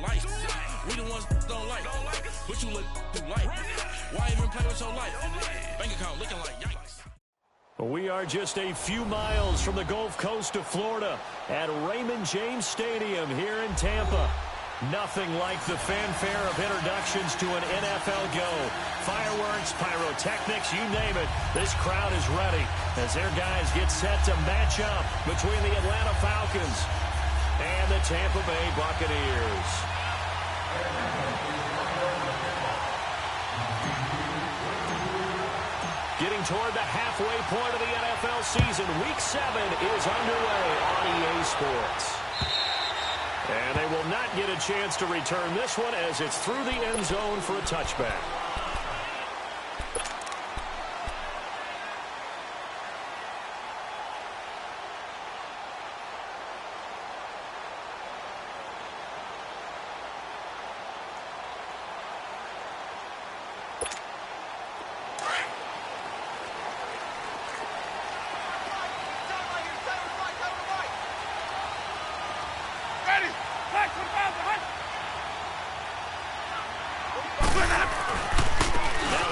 life. We the ones don't like us, but you look through life. Why even play with your life? Bank account looking like yikes. We are just a few miles from the Gulf Coast of Florida at Raymond James Stadium here in Tampa. Nothing like the fanfare of introductions to an NFL go. Fireworks, pyrotechnics, you name it. This crowd is ready as their guys get set to match up between the Atlanta Falcons and the Tampa Bay Buccaneers. Getting toward the halfway point of the NFL season, Week 7 is underway on EA Sports. And they will not get a chance to return this one as it's through the end zone for a touchback.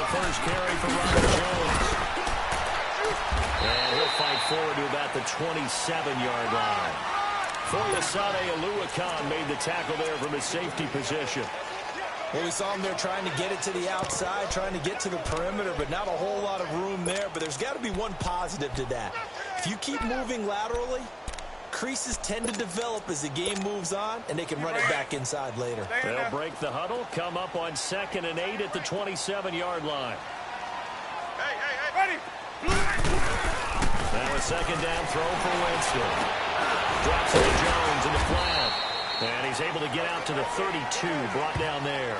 First carry for Robert Jones. And he'll fight forward to about the 27-yard line. Foyesade Oluwakan made the tackle there from his safety position. Well, we saw him there trying to get it to the outside, trying to get to the perimeter, but not a whole lot of room there. But there's got to be one positive to that. If you keep moving laterally, creases tend to develop as the game moves on, and they can run it back inside later. They'll break the huddle, come up on 2nd and 8 at the 27-yard line. Ready. Now a second down throw for Winston. Drops it to Jones in the flat. And he's able to get out to the 32, brought down there.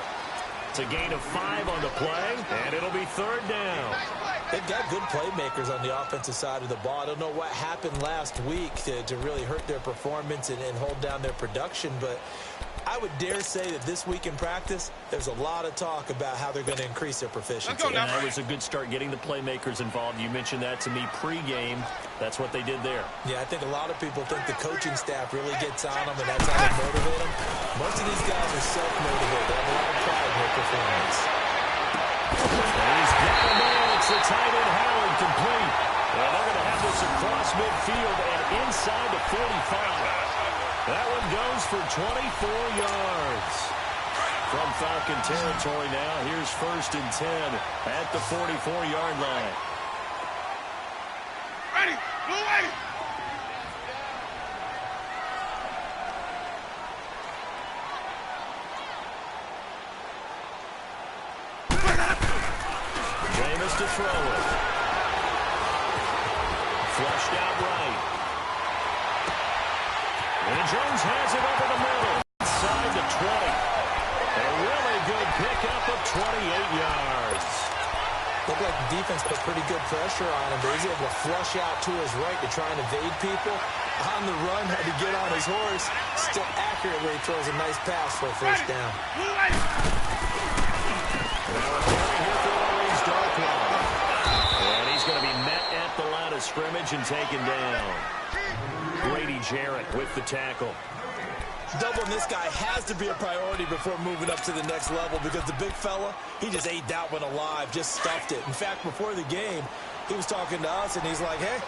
It's a gain of 5 on the play, and it'll be 3rd down. They've got good playmakers on the offensive side of the ball. I don't know what happened last week to really hurt their performance and hold down their production, but I would dare say that this week in practice, there's a lot of talk about how they're going to increase their proficiency. And that was a good start getting the playmakers involved. You mentioned that to me pregame. That's what they did there. Yeah, I think a lot of people think the coaching staff really gets on them, and that's how they motivate them. Most of these guys are self-motivated. They have a lot of pride in their performance. And he's got a man. It's the tight end Howard complete. And they're going to have this across midfield and inside the 45. That one goes for 24 yards. From Falcon territory now, here's 1st and 10 at the 44-yard line. Ready, blue ready. Jameis to throw it. Flushed out right. And Jones has it over the middle. Inside the 20. A really good pickup of 28 yards. Looked like the defense put pretty good pressure on him, but he's able to flush out to his right to try and evade people. On the run, had to get on his horse. Still accurately throws a nice pass for a 1st down. And he's going to be met at the line of scrimmage and taken down. Grady Jarrett with the tackle. Doubling this guy has to be a priority before moving up to the next level because the big fella, he just ate that one alive, just stuffed it. In fact, before the game, he was talking to us, and he's like, hey,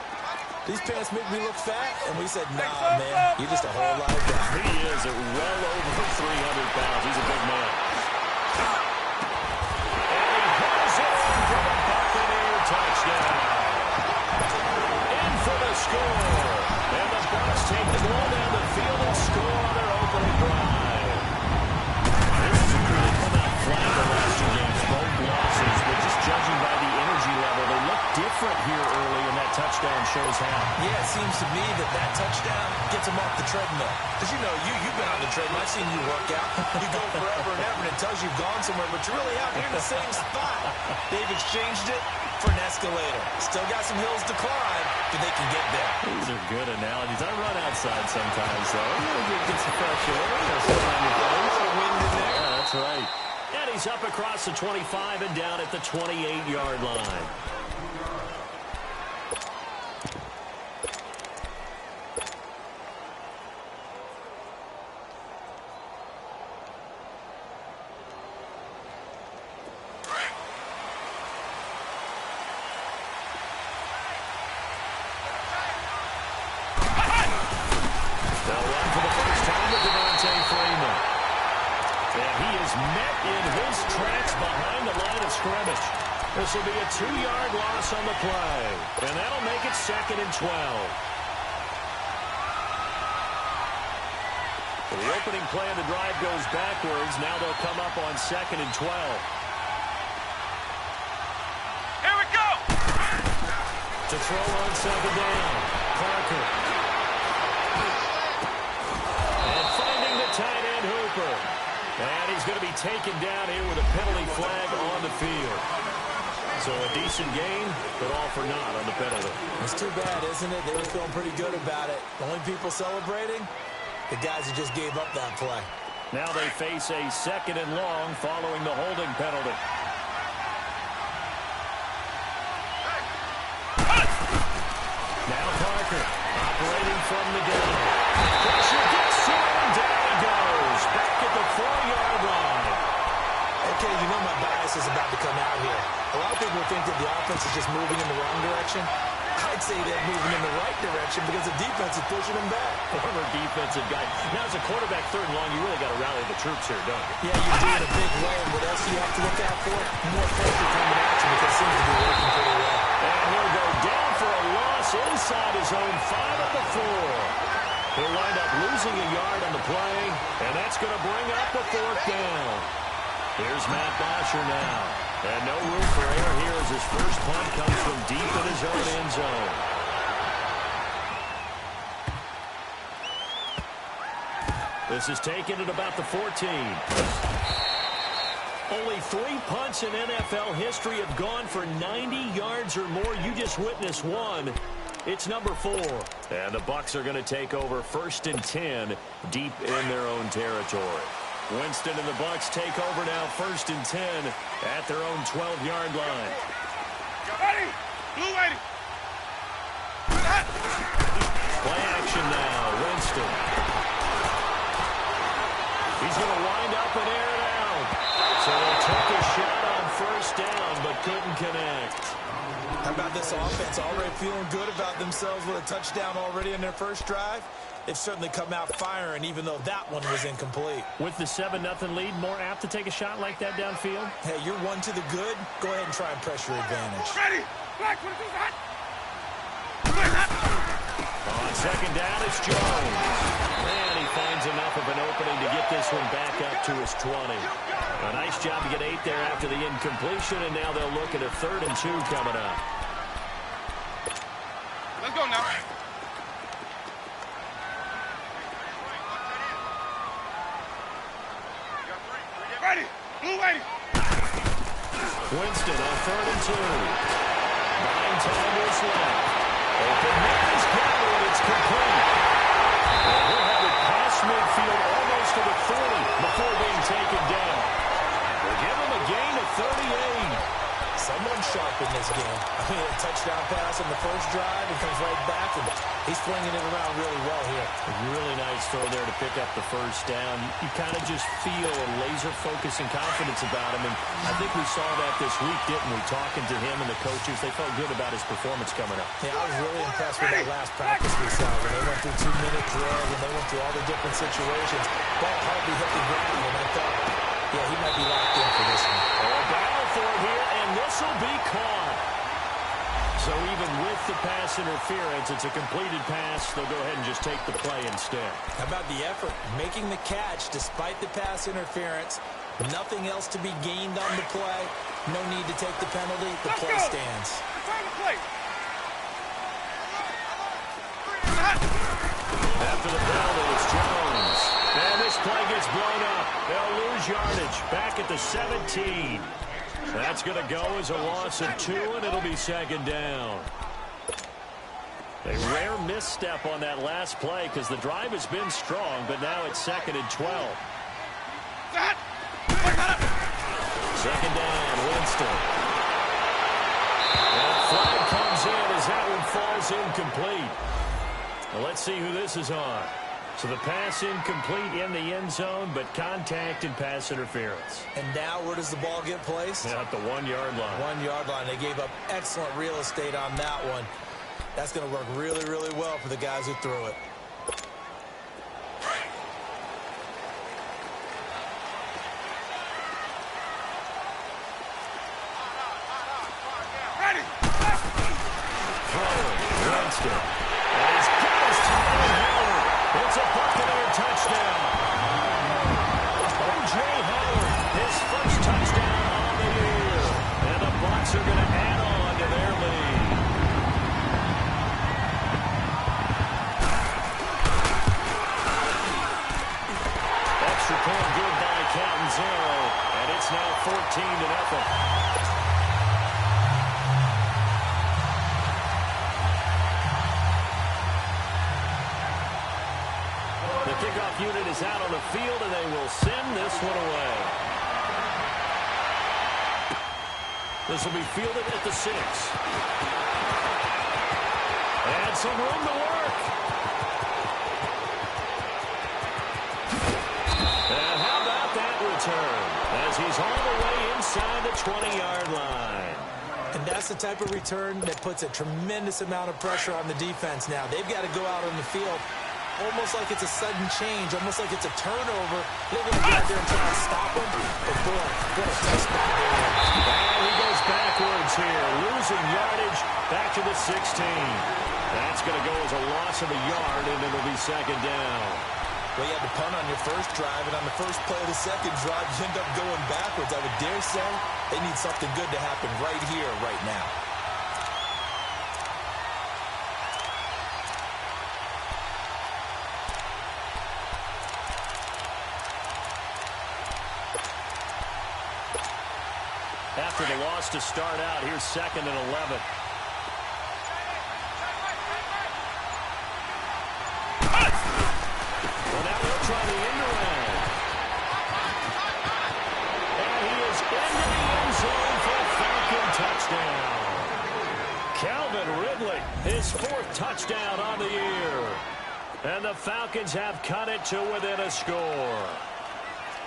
these pants make me look fat. And we said, nah, man, you're just a whole lot of guy. He is at well over 300 pounds. He's a big man. And he goes in for the Buccaneer touchdown. In for the score. And the Bucs take the ball down the field and score on their opening drive. This is a really come out flat the last 2 games. Both losses, but just judging by the energy level, they look different here early, and that touchdown shows how. Yeah, it seems to me that touchdown gets them off the treadmill. Because, you know, you've been on the treadmill. I've seen you work out. You go forever and ever, and it tells you you've gone somewhere, but you're really out here in the same spot. They've exchanged it for an escalator. Still got some hills to climb, but they can get there. These are good analogies. I run outside sometimes, though. Get some fresh air. Sit on your face. Wind in there. Yeah, that's right. And he's up across the 25 and down at the 28-yard line. in his tracks behind the line of scrimmage. This will be a 2-yard loss on the play, and that'll make it 2nd and 12. The opening play of the drive goes backwards. Now they'll come up on 2nd and 12. Here we go! To throw on 2nd down, Parker. And finding the tight end, Hooper. And he's going to be taken down here with a penalty flag on the field. So a decent gain, but all for naught on the penalty. It's too bad, isn't it? They were feeling pretty good about it. The only people celebrating, the guys who just gave up that play. Now they face a 2nd and long following the holding penalty. Now Parker operating from the gun. Pressure gets to him, down he goes. Back at the 4-yard line. Okay, you know my bias is about to come out here. A lot of people think that the offense is just moving in the wrong direction. I'd say they're moving in the right direction because the defense is pushing them back. Former defensive guy. Now, as a quarterback, 3rd and long, you really got to rally the troops here, don't you? Yeah, you do in a big way. And what else do you have to look out for? More pressure coming at you because it seems to be working pretty well. And he'll go down for a loss inside his own 5 at the 4. He'll wind up losing a yard on the play, and that's going to bring up the 4th down. Here's Matt Bosher now. And no room for error here as his first punt comes from deep in his own end zone. This is taken at about the 14. Only 3 punts in NFL history have gone for 90 yards or more. You just witnessed one. It's number 4. And the Bucs are going to take over 1st and 10 deep in their own territory. Winston and the Bucs take over now 1st and 10 at their own 12-yard line. Ready? Blue ready. Play action now, Winston. He's going to wind up and air it out. So they took a shot on 1st down, but couldn't connect. How about this offense already feeling good about themselves with a touchdown already in their first drive? They've certainly come out firing, even though that one was incomplete. With the 7-0 lead, more apt to take a shot like that downfield? Hey, you're 1 to the good. Go ahead and try and pressure advantage. Ready? Black, what is that? On 2nd down, it's Jones. And he finds enough of an opening to get this one back up to his 20. A nice job to get 8 there after the incompletion, and now they'll look at a 3rd and 2 coming up. Let's go now. Ready? Blue ready. Winston on 3rd and 2. 9 time is left. Open man is gathered. It's complete. And he'll have it past midfield almost to the 40 before being taken down. They'll give him a gain of 38. Someone's sharp in this game. I mean, a touchdown pass on the first drive and comes right back, and he's flinging it around really well here. A really nice throw there to pick up the 1st down. You kind of just feel a laser focus and confidence about him, and I think we saw that this week, didn't we? Talking to him and the coaches, they felt good about his performance coming up. Yeah, I was really impressed with that last practice we saw when they went through 2-minute drills and they went through all the different situations. Ball hardly hit the ground, and I thought, yeah, he might be locked in for this one. A battle for it here, and this will be caught. So even with the pass interference, it's a completed pass. They'll go ahead and just take the play instead. How about the effort? Making the catch despite the pass interference. Nothing else to be gained on the play. No need to take the penalty. The play stands. Return the play. After the penalty, it's Jones. And this play gets blown up. They'll lose yardage back at the 17. That's going to go as a loss of 2, and it'll be 2nd down. A rare misstep on that last play because the drive has been strong, but now it's 2nd and 12. 2nd down, Winston. And flag comes in as that one falls incomplete. Well, let's see who this is on. So the pass incomplete in the end zone, but contact and pass interference. And now where does the ball get placed? At the 1-yard line. 1-yard line. They gave up excellent real estate on that one. That's going to work really, really well for the guys who threw it. extra point good by Catanzaro, and it's now 14-0. The kickoff unit is out on the field, and they will send this one away. This will be fielded at the 6. And some room to work. And how about that return? As he's all the way inside the 20-yard line. And that's the type of return that puts a tremendous amount of pressure on the defense now. They've got to go out on the field almost like it's a sudden change, almost like it's a turnover. They're going to go out there and try to stop him. But boy, what a tough spot there. And he goes backwards here, losing yardage back to the 16. That's going to go as a loss of a yard, and it'll be second down. Well, you had to punt on your first drive, and on the first play of the second drive, you end up going backwards. I would dare say they need something good to happen right here, right now. After the loss to start out, here's 2nd and 11. Well, now they'll try the end around. And he is into the end zone for a Falcon touchdown. Calvin Ridley, his 4th touchdown on the year. And the Falcons have cut it to within a score.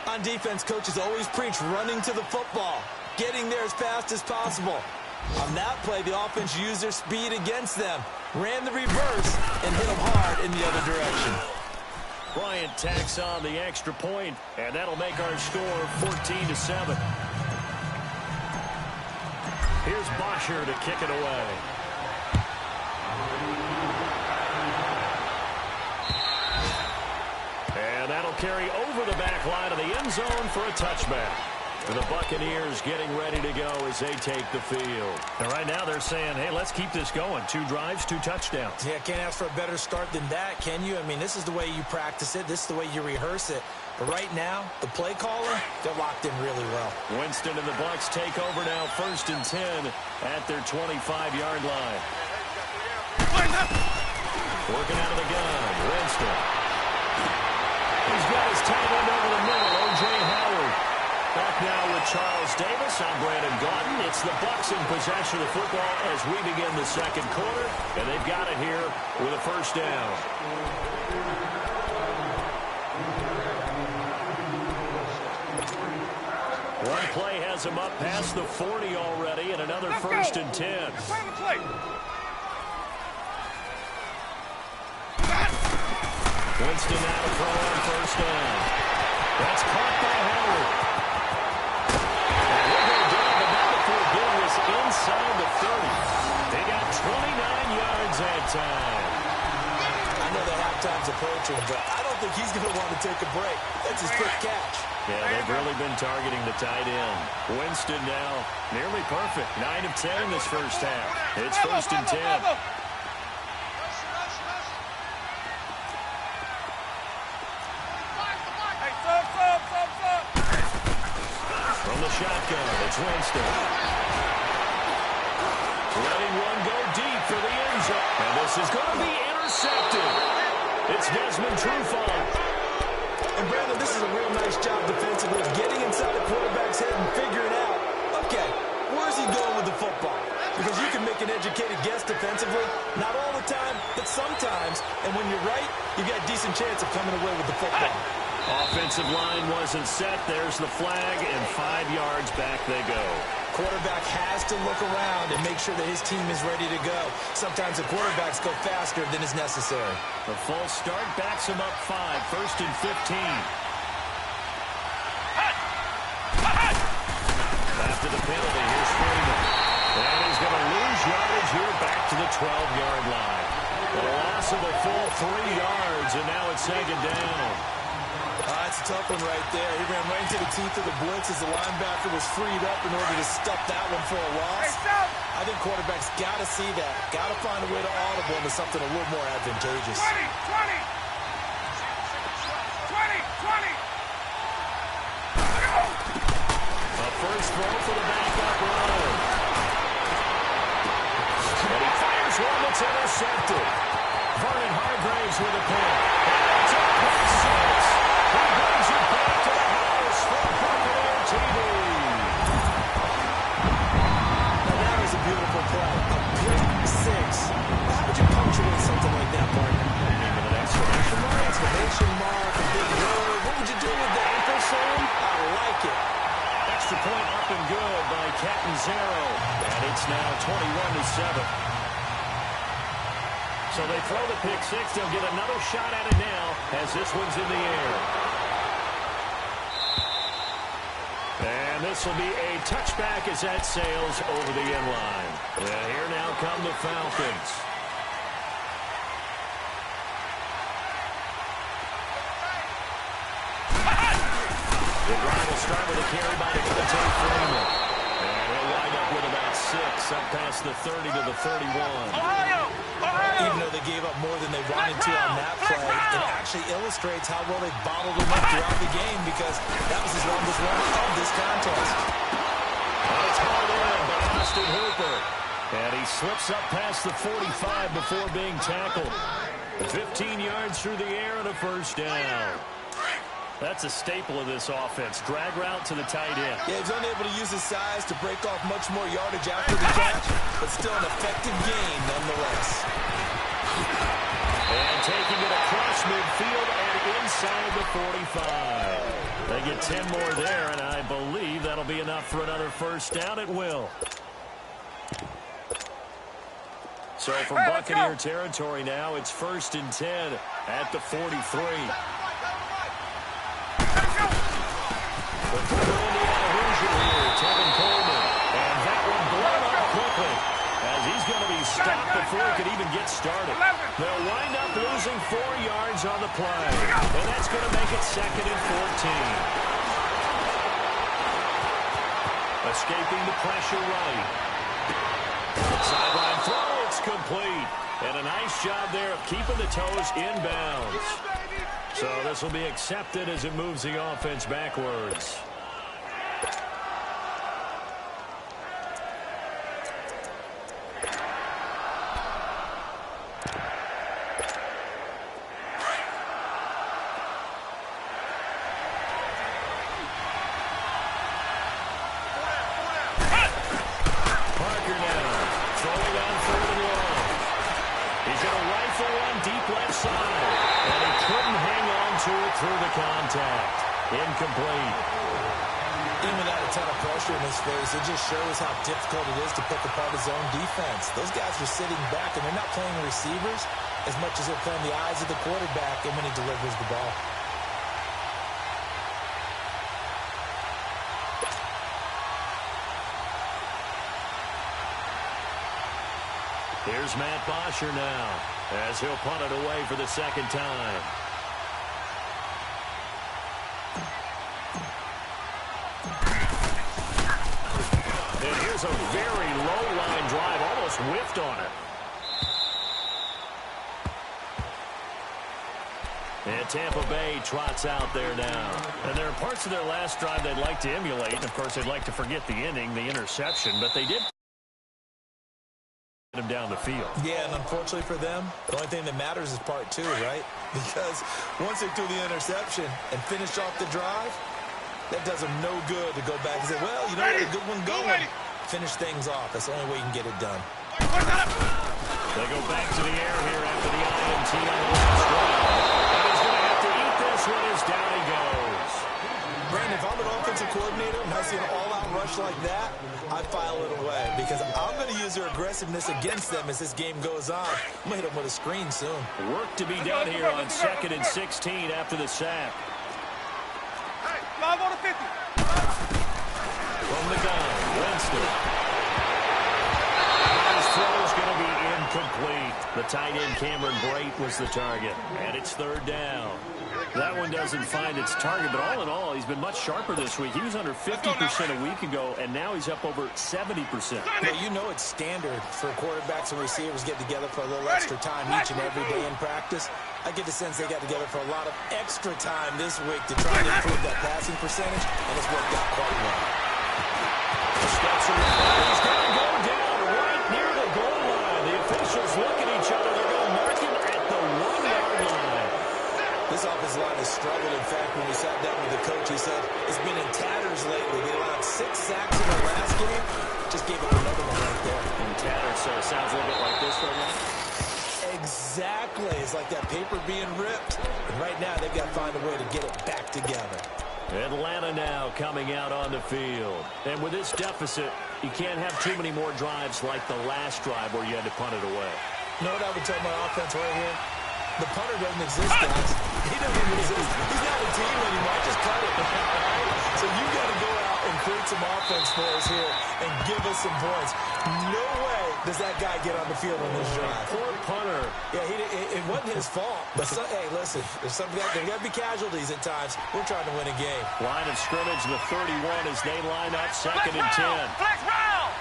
On defense, coaches always preach running to the football, getting there as fast as possible. On that play, the offense used their speed against them, ran the reverse, and hit them hard in the other direction. Bryant tacks on the extra point, and that'll make our score 14-7. Here's Bosher to kick it away. And that'll carry over the back line of the end zone for a touchback. And the Buccaneers getting ready to go as they take the field. And right now they're saying, hey, let's keep this going. 2 drives, 2 touchdowns. Yeah, can't ask for a better start than that, can you? I mean, this is the way you practice it. This is the way you rehearse it. But right now, the play caller, they're locked in really well. Winston and the Bucs take over now, 1st and 10 at their 25-yard line. Working out of the gun, Winston. He's got his tight end over the middle, O.J. Howard. Back now with Charles Davis. I'm Brandon Gaudin. It's the Bucs in possession of the football as we begin the second quarter, and they've got it here with a first down. One play has him up past the 40 already, and another 1st and 10. Winston now to throw on first down. That's caught by Howard. Inside the 30. They got 29 yards that time. I know the halftime's approaching, but I don't think he's going to want to take a break. That's his quick catch. Yeah, they've really been targeting the tight end. Winston now nearly perfect. 9 of 10 in this first half. It's 1st and 10. From the shotgun, it's Winston. Letting one go deep for the end zone. And this is going to be intercepted. It's Desmond Trufant. And Brandon, this is a real nice job defensively, getting inside the quarterback's head and figuring out, okay, where's he going with the football? Because you can make an educated guess defensively, not all the time, but sometimes. And when you're right, you got a decent chance of coming away with the football. Offensive line wasn't set. There's the flag, and 5 yards back they go. Quarterback has to look around and make sure that his team is ready to go. Sometimes the quarterbacks go faster than is necessary. The false start backs him up 5, 1st and 15. After the penalty, here's Freeman. And he's going to lose yardage here back to the 12-yard line. A loss of a full 3 yards, and now it's 2nd down. That's a tough one right there. He ran right into the teeth of the blitz as the linebacker was freed up in order to stuff that one for a loss. I think quarterbacks got to see that. Got to find a way to audible into something a little more advantageous. 20. throw for the backup run. And he fires one that's intercepted. Vernon Hargraves with a pick. And it's a pick six. He brings it back to the house for Buccaneer TV. Now that was a beautiful play. A pick six. How would you punctuate something like that, partner? With an exclamation mark. Exclamation mark, a big word. What would you do with that? Ampersand? I like it. Extra point up and good by Catanzaro. And it's now 21-7. So they throw the pick six. They'll get another shot at it now as this one's in the air. And this will be a touchback as that sails over the end line. And here now come the Falcons. The drive will start with a carry by Devontae Freeman. And he'll wind up with about 6 up past the 30 to the 31. Even though they gave up more than they wanted to on that play, it actually illustrates how well they bottled him up throughout the game because that was his longest run of this contest. And it's hauled in by Austin Hooper. And he slips up past the 45 before being tackled. 15 yards through the air and a first down. That's a staple of this offense. Drag route to the tight end. Yeah, he's unable to use his size to break off much more yardage after the catch, but still an effective gain nonetheless. And taking it across midfield and inside the 45. They get 10 more there, and I believe that'll be enough for another first down. It will. So from Buccaneer territory now, it's 1st and 10 at the 43. The former Indiana Hoosier here, Tevin Coleman. And that one blown up quickly as he's going to be stopped before he could even get started. They'll wind up losing 4 yards on the play. And that's going to make it 2nd and 14. Escaping the pressure right. Sideline throw, it's complete. And a nice job there of keeping the toes inbounds. So this will be accepted as it moves the offense backwards. Parker now, throwing on 3rd and long. He's going to rifle one deep left side. And he couldn't hang on to it through the contact. Incomplete. Even without a ton of pressure in his face, it just shows how difficult it is to pick apart his own defense. Those guys are sitting back, and they're not playing receivers as much as they're playing the eyes of the quarterback and when he delivers the ball. Here's Matt Bosher now as he'll punt it away for the 2nd time. And here's a very low-line drive, almost whiffed on it. And Tampa Bay trots out there now. And there are parts of their last drive they'd like to emulate. And, of course, they'd like to forget the inning, the interception. But they did him down the field. Yeah, and unfortunately for them, the only thing that matters is part 2, right? Because once they threw the interception and finished off the drive, that does them no good to go back and say, well, you know what, a good one going. Finish things off. That's the only way you can get it done. They go back to the air here after the INT on the last drive. And he's going to have to eat this one as down he goes. Brandon, if I'm an offensive coordinator and I see an all-out rush like that, I file it away because I'm going to use their aggressiveness against them as this game goes on. I'm going to hit them with a screen soon. Work to be done here on 2nd and 16 after the sack. Hey, live on the 50. From the gun, Winston. His throw is going to be incomplete. The tight end, Cameron Brate, was the target. And it's 3rd down. That one doesn't find its target, but all in all, he's been much sharper this week. He was under 50% a week ago, and now he's up over 70%. Yeah, you know it's standard for quarterbacks and receivers get together for a little extra time each and every day in practice. I get the sense they got together for a lot of extra time this week to try to improve that passing percentage, and it's worked out quite well. Steps around. He's going to go down right near the goal line. The officials look at each other. They're going to mark him at the 1-yard line. This offensive line has struggled. In fact, when we sat down with the coach, he said it's been in tatters lately. They allowed 6 sacks in their last game. Just gave up another one right there. In tatters, so it sounds a little bit like this right now. Exactly. It's like that paper being ripped. And right now, they've got to find a way to get it back together. Atlanta now coming out on the field. And with this deficit, you can't have too many more drives like the last drive where you had to punt it away. You know what I would tell my offense right here? The punter doesn't exist, guys. He doesn't even exist. He's not a team anymore. Just cut it. Right? So you've got to go out and create some offense for us here and give us some points. No way does that guy get on the field on this drive. Poor punter. Yeah, it wasn't his fault. But, hey, listen, there's got to be casualties at times. We're trying to win a game. Line of scrimmage, the 31 as they line up 2nd and 10. Flex round!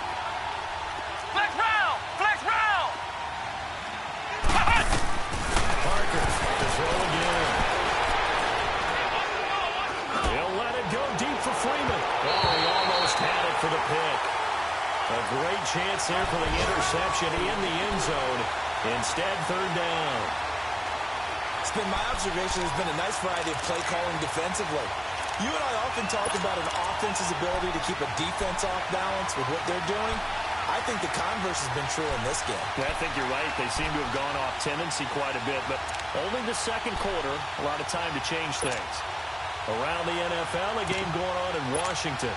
Flex round! Flex round! Parker to throw again. He'll let it go deep for Freeman. Oh, he almost had it for the pick. A great chance there for the interception in the end zone. Instead, 3rd down. It's been my observation. There's been a nice variety of play calling defensively. You and I often talk about an offense's ability to keep a defense off balance with what they're doing. I think the converse has been true in this game. Yeah, I think you're right. They seem to have gone off tendency quite a bit, but only the 2nd quarter, a lot of time to change things. Around the NFL, a game going on in Washington.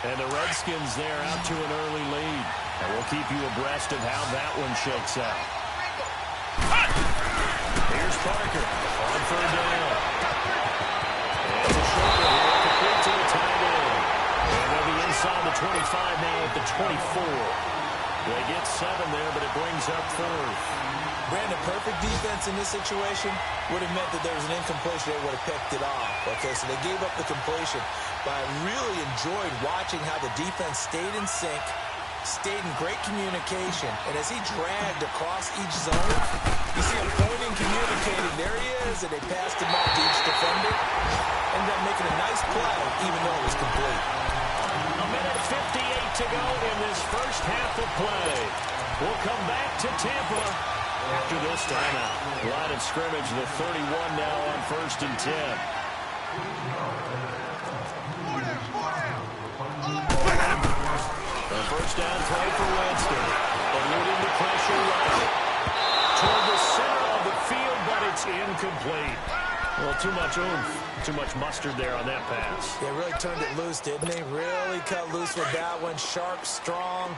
And the Redskins there out to an early lead. And we'll keep you abreast of how that one shakes out. Here's Parker on 3rd down. And the shoulder here, complete to the tight end. And they'll be inside the 25 now at the 24. They get 7 there, but it brings up 4th. Brandon, perfect defense in this situation would have meant that there was an incompletion. They would have picked it off. Okay, so they gave up the completion. But I really enjoyed watching how the defense stayed in sync, stayed in great communication. And as he dragged across each zone, you see him pointing, communicating. There he is, and they passed him off to each defender. Ended up making a nice play, even though it was complete. A minute 58 to go in this first half of play. We'll come back to Tampa after this timeout. Line of scrimmage, the 31 now on 1st and 10. The first down play for Winston. Eluding the pressure right toward the center of the field, but it's incomplete. Well, too much oomph, too much mustard there on that pass. They really turned it loose, didn't they? Really cut loose with that one. Sharp, strong.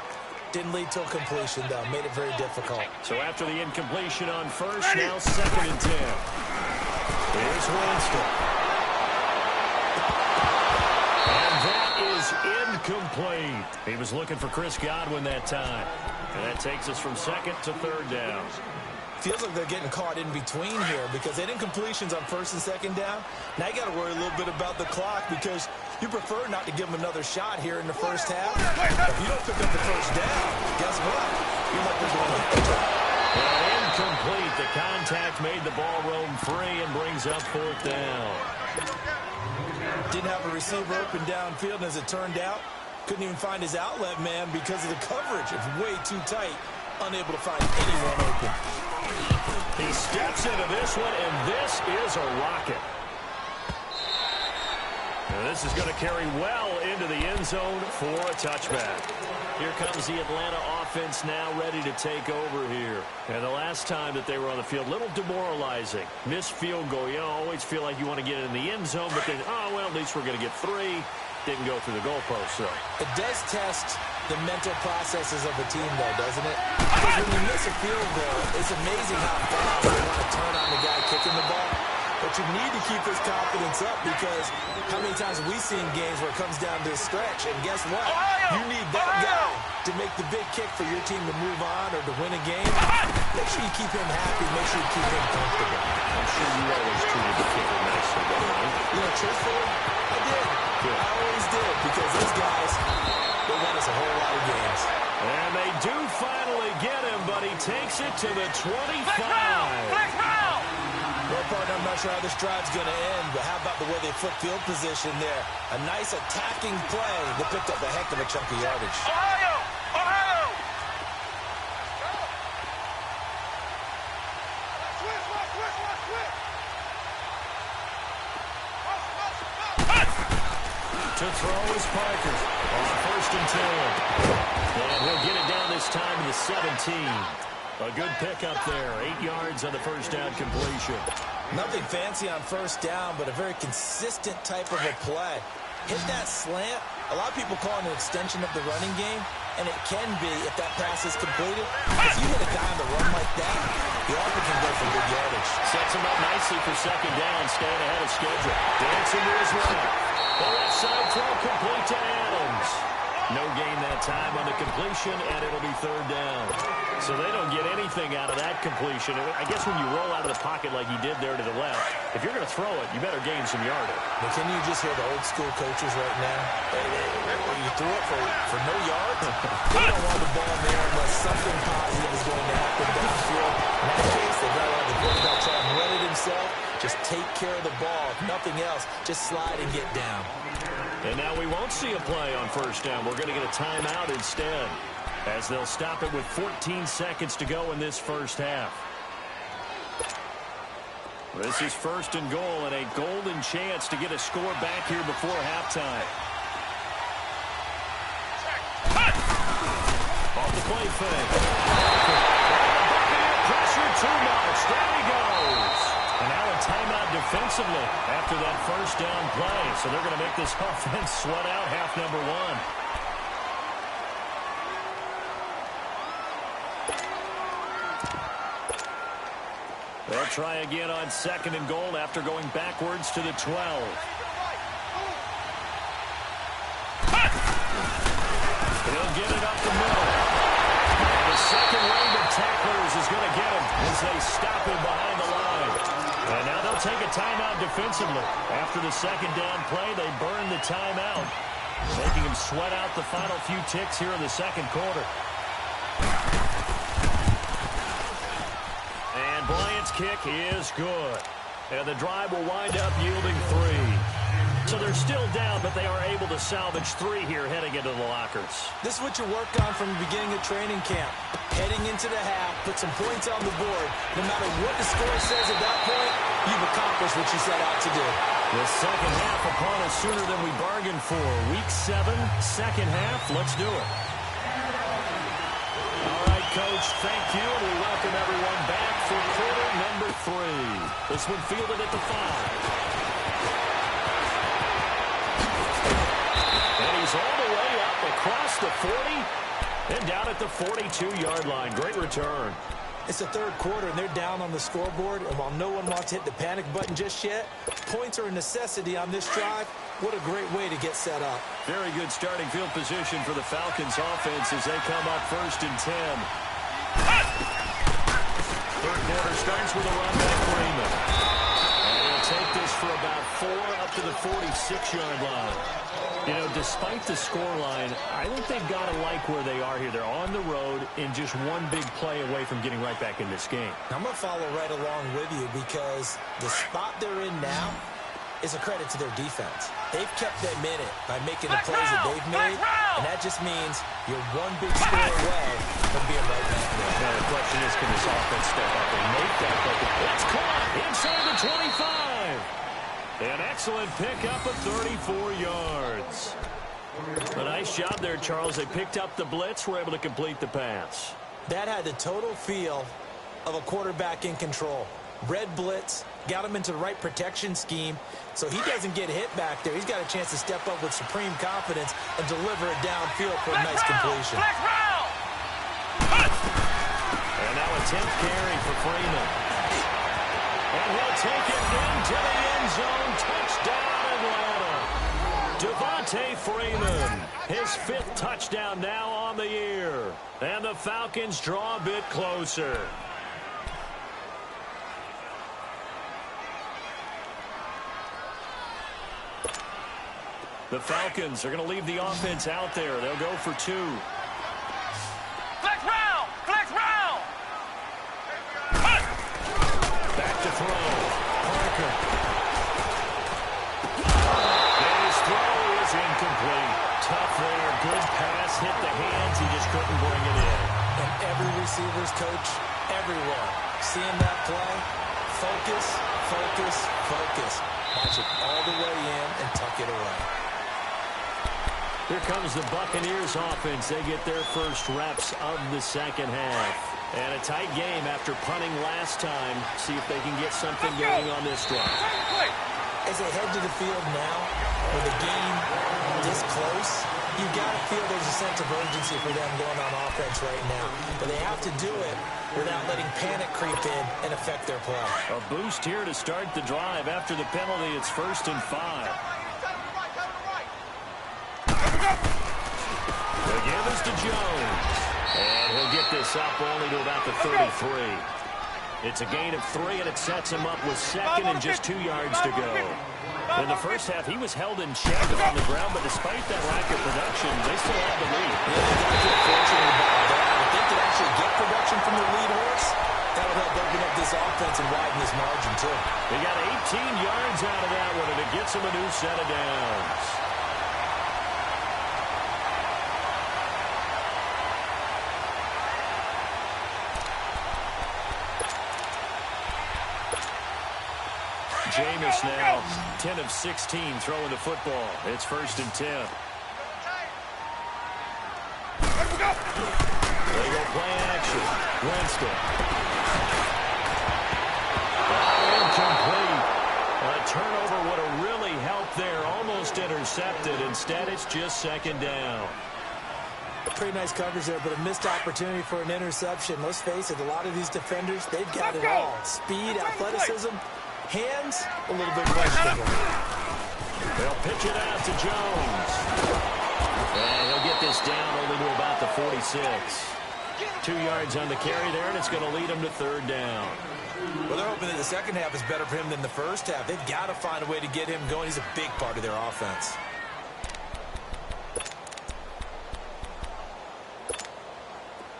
Didn't lead to a completion, though. Made it very difficult. So after the incompletion on 1st, now 2nd and 10. Here's Winston. And that is incomplete. He was looking for Chris Godwin that time. And that takes us from 2nd to 3rd down. Feels like they're getting caught in between here because they had incompletions on 1st and 2nd down. Now you got to worry a little bit about the clock because you prefer not to give them another shot here in the first half. If you don't pick up the first down, guess what? You might be going well, incomplete. The contact made the ball roam free and brings up 4th down. Didn't have a receiver open downfield, and as it turned out, couldn't even find his outlet man because of the coverage. It's way too tight. Unable to find anyone open. He steps into this one, and this is a rocket. Now this is going to carry well into the end zone for a touchback. Here comes the Atlanta offense now ready to take over here. And the last time that they were on the field, a little demoralizing. Missed field goal. You always feel like you want to get it in the end zone, but then, oh, well, at least we're going to get 3. Didn't go through the goalpost, though. It does test the mental processes of a team, though, doesn't it? Because when you miss a field goal, it's amazing how fast they want to turn on the guy kicking the ball. But you need to keep his confidence up because how many times have we seen games where it comes down to a stretch, and guess what? You need that guy to make the big kick for your team to move on or to win a game. Make sure you keep him happy. Make sure you keep him comfortable. I'm sure you always treated the kicker nicely, right? You know, truthfully, I did. Good. I always did because those guys, they won us a whole lot of games. And they do finally get him, but he takes it to the 25. Well, partner, I'm not sure how this drive's going to end, but how about the way they flip field position there? A nice attacking play that picked up a heck of a chunk of yardage. Ohio! Ohio! To throw is Parker on 1st and 10. And he'll get it down this time to the 17. A good pickup there. 8 yards on the first down completion. Nothing fancy on first down, but a very consistent type of a play. Hit that slant. A lot of people call it an extension of the running game, and it can be if that pass is completed. If you hit a guy on the run like that, he often can go for good yardage. Sets him up nicely for second down, staying ahead of schedule. Dancing to his right. The left side throw complete to Adams. No gain that time on the completion, and it'll be 3rd down. So they don't get anything out of that completion. I guess when you roll out of the pocket like he did there to the left, if you're going to throw it, you better gain some yardage. But can you just hear the old school coaches right now? You threw it for no yards? They don't want the ball there unless something positive is going to happen downfield. In that case, they'd rather have the quarterback try and run it himself. Just take care of the ball. If nothing else, just slide and get down. And now we won't see a play on first down. We're going to get a timeout instead, as they'll stop it with 14 seconds to go in this first half. This is 1st and goal and a golden chance to get a score back here before halftime. Off the play fake. Pressure too much. There he goes. And now a timeout defensively after that first down play. So they're going to make this offense sweat out half number 1. They'll try again on 2nd and goal after going backwards to the 12. He'll get it up the middle. And the second wave of tacklers is going to get him as they stop him behind the line. And now they'll take a timeout defensively. After the second down play, they burn the timeout, making him sweat out the final few ticks here in the second quarter. And Bryant's kick is good. And the drive will wind up yielding 3. So they're still down, but they are able to salvage 3 here heading into the lockers. This is what you work on from the beginning of training camp. Heading into the half, put some points on the board. No matter what the score says at that point, you've accomplished what you set out to do. The second half upon us sooner than we bargained for. Week 7, second half. Let's do it. All right, Coach, thank you, and we welcome everyone back for quarter number 3. This one fielded at the 5. He's all the way up across the 40 and down at the 42-yard line. Great return. It's the 3rd quarter, and they're down on the scoreboard. And while no one wants to hit the panic button just yet, points are a necessity on this drive. What a great way to get set up. Very good starting field position for the Falcons offense as they come up 1st and 10. 3rd quarter starts with a run by Freeman. And he'll take this for about 4 up to the 46-yard line. You know, despite the scoreline, I think they've got to like where they are here. They're on the road and just one big play away from getting right back in this game. I'm going to follow right along with you because the spot they're in now is a credit to their defense. They've kept them in it by making the plays that they've made, and that just means you're one big score away from being right back there. Now, the question is, can this offense step up and make that play? It's caught inside the 25. An excellent pickup of 34 yards. A nice job there, Charles. They picked up the blitz, were able to complete the pass. That had the total feel of a quarterback in control. Red blitz, got him into the right protection scheme, so he doesn't get hit back there. He's got a chance to step up with supreme confidence and deliver it downfield for a nice completion. And now a 10th carry for Freeman. And he'll take it into the end zone. Touchdown, Atlanta. Devontae Freeman, his 5th touchdown now on the year. And the Falcons draw a bit closer. The Falcons are going to leave the offense out there. They'll go for 2. Flex round! Flex round! Back to throw. couldn't bring it in. And every receiver's coach everywhere, seeing that play, focus, focus, focus. Watch it all the way in and tuck it away. Here comes the Buccaneers offense. They get their first reps of the second half. And a tight game after punting last time. See if they can get something going on this drive. As they head to the field now, with a game this close, you've got to feel there's a sense of urgency for them going on offense right now. But they have to do it without letting panic creep in and affect their play. A boost here to start the drive. After the penalty, it's 1st and 5. The give is to Jones. And he'll get this up only to about the 33. It's a gain of 3, and it sets him up with second and just 2 yards to go. In the first half, he was held in check on the ground, but despite that lack of production, they still had the lead. Yeah, they got to feel fortunate about that. If they could actually get production from the lead horse, that would help open up this offense and widen this margin, too. They got 18 yards out of that one, and it gets him a new set of downs. Jameis now 10 of 16 throwing the football. It's 1st and 10. They go play action. Winston. Incomplete. A turnover would have really helped there. Almost intercepted. Instead, it's just 2nd down. Pretty nice coverage there, but a missed opportunity for an interception. Let's face it, a lot of these defenders, they've got it all. Speed, athleticism, hands, a little bit questionable. They'll pitch it out to Jones. And he'll get this down only to about the 46. 2 yards on the carry there, and it's going to lead him to 3rd down. Well, they're hoping that the second half is better for him than the first half. They've got to find a way to get him going. He's a big part of their offense.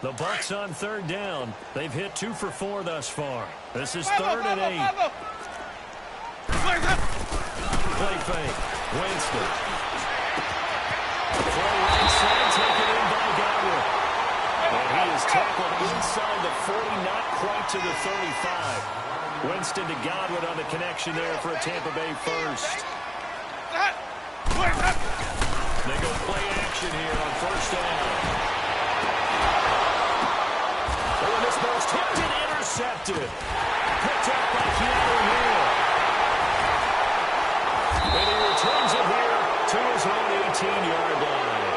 The Bucs on 3rd down. They've hit 2 for 4 thus far. This is 3rd and 8. Play fake. Winston. Play right side, taken in by Godwin. And he is tackled inside the 40, not quite to the 35. Winston to Godwin on the connection there for a Tampa Bay first. They go play action here on 1st down. Oh, this ball's tipped and intercepted. Picked up by Keanu Hill. And he returns it here to his own 18-yard line.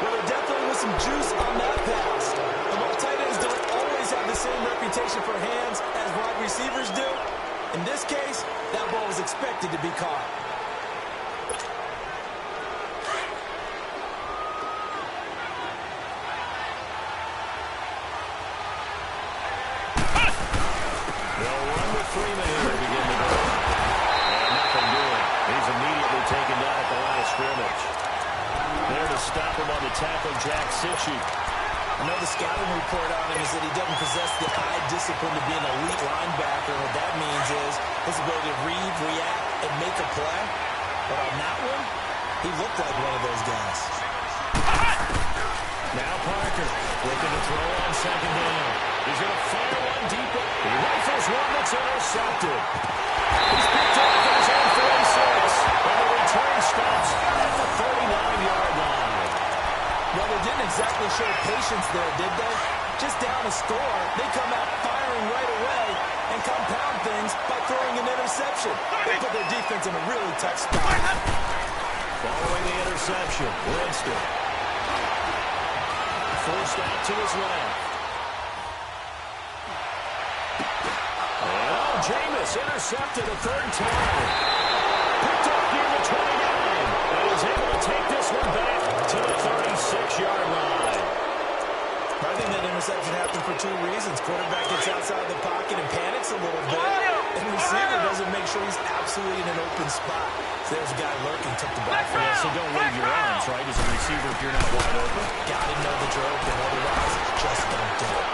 Well, there definitely was some juice on that pass. Although tight ends don't always have the same reputation for hands as wide receivers do, in this case, that ball was expected to be caught. They'll run with Freeman here to begin the game. And nothing doing. He's immediately taken down at the line of scrimmage. There to stop him on the tackle, Jack Sitchie. I know the scouting report on him is that he doesn't possess the eye discipline to be an elite linebacker. What that means is his ability to read, react, and make a play. But on that one, he looked like one of those guys. Now Parker looking to throw on 2nd down. He's going to fire one deep. He rifles one that's intercepted. He's picked up at his own 46. And the return stops at the 39-yard line. Well, they didn't exactly show patience there, did they? Just down a score, they come out firing right away and compound things by throwing an interception. They put their defense in a really tough spot. Following the interception, Winston. Forced out to his left. And Jameis intercepted a 3rd time. Picked up near the 29. And is able to take this one back to the 36-yard line. I think that interception happened for 2 reasons. Quarterback gets outside the pocket and panics a little bit. And the receiver doesn't make sure he's absolutely in an open spot. So there's a guy lurking, took the ball from him. So don't wave your arms, right, as a receiver if you're not wide open. Got to know that you're open, otherwise just don't do it.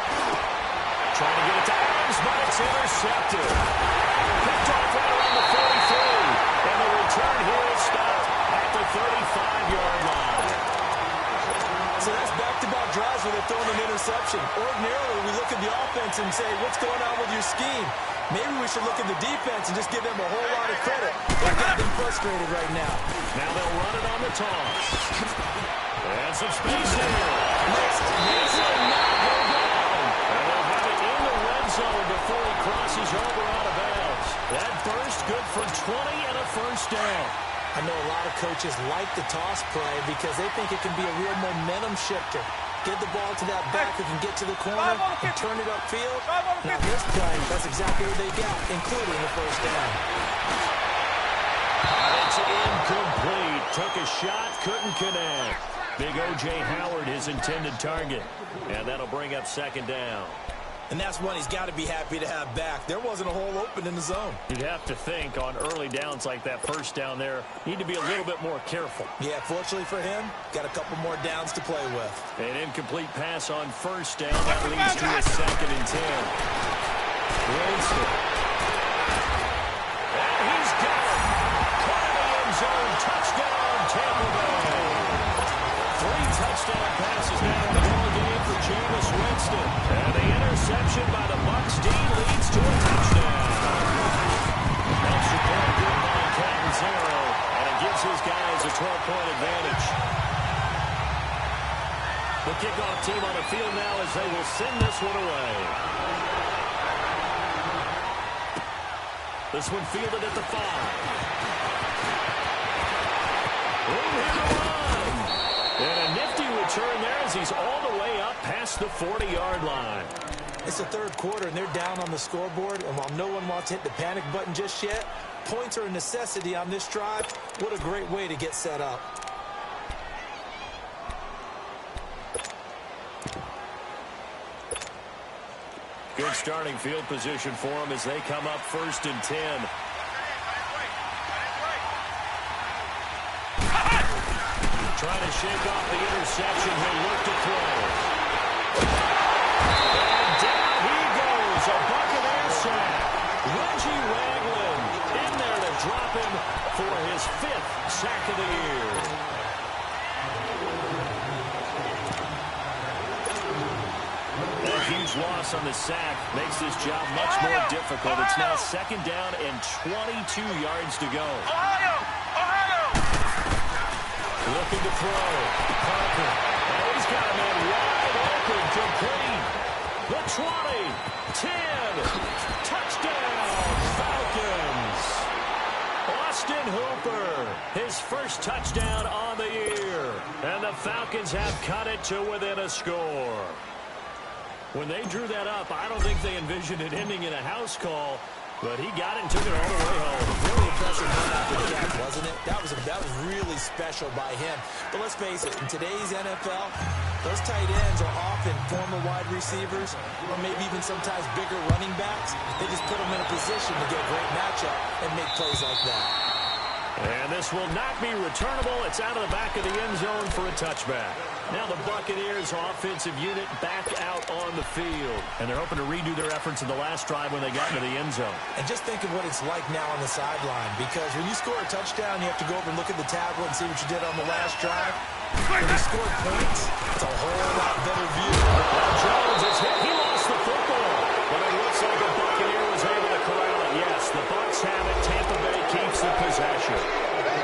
Trying to get it to Adams, but it's intercepted. Picked off right around the 43. And the return here is stopped at the 35-yard line. So that's back-to-back drives have thrown an interception. Ordinarily, we look at the offense and say, what's going on with your scheme? Maybe we should look at the defense and just give them a whole lot of credit. They're getting frustrated right now. Now they'll run it on the toss. And some space here. Next, This will not go down. And they'll have it in the red zone before he crosses over out of bounds. That burst good for 20 and a first down. I know a lot of coaches like the toss play because they think it can be a real momentum shifter. Get the ball to that back who can get to the corner and turn it upfield. Now this play, that's exactly what they got, including the first down. It's incomplete. Took a shot, couldn't connect. Big O.J. Howard, his intended target. And that'll bring up second down. And that's one he's got to be happy to have back. There wasn't a hole open in the zone. You'd have to think on early downs like that first down there, need to be a little bit more careful. Yeah, fortunately for him, got a couple more downs to play with. An incomplete pass on first down. That leads to a 2nd and 10. Winston. And he's got it. Caught in the end zone. Touchdown, Tampa Bay. 3 touchdown passes now in the ball game for Jameis Winston. And the interception by the Bucs D leads to a touchdown. Extra point good by Catanzaro, and it gives his guys a 12-point advantage. The kickoff team on the field now as they will send this one away. This one fielded at the 5. Room here to run. And a nifty return there as he's all the way up past the 40-yard line. It's the third quarter, and they're down on the scoreboard. And while no one wants to hit the panic button just yet, points are a necessity on this drive. What a great way to get set up. Good starting field position for them as they come up 1st and 10. Trying to shake off the interception. He'll look to throw. And down he goes. A Buccaneer sack. Reggie Ragland in there to drop him for his 5th sack of the year. That huge loss on the sack makes this job much more difficult. It's now 2nd down and 22 yards to go. Looking to throw. Parker. Oh, he's got a man wide open. Complete. The 20. 10. Touchdown. Falcons. Austin Hooper. His first touchdown on the year. And the Falcons have cut it to within a score. When they drew that up, I don't think they envisioned it ending in a house call. But he got it and took it all the way home. Really impressive run after the catch, wasn't it? That was really special by him. But let's face it, in today's NFL, those tight ends are often former wide receivers or maybe even sometimes bigger running backs. They just put them in a position to get a great matchup and make plays like that. And this will not be returnable. It's out of the back of the end zone for a touchback. Now the Buccaneers offensive unit back out on the field. And they're hoping to redo their efforts in the last drive when they got into the end zone. And just think of what it's like now on the sideline. Because when you score a touchdown, you have to go over and look at the tablet and see what you did on the last drive. When you scored points, it's a whole lot better view. Now Jones is hit. He lost the football. But it looks like the Buccaneer was able to corral it. Yes, the Bucs have it. Tampa Bay keeps the possession.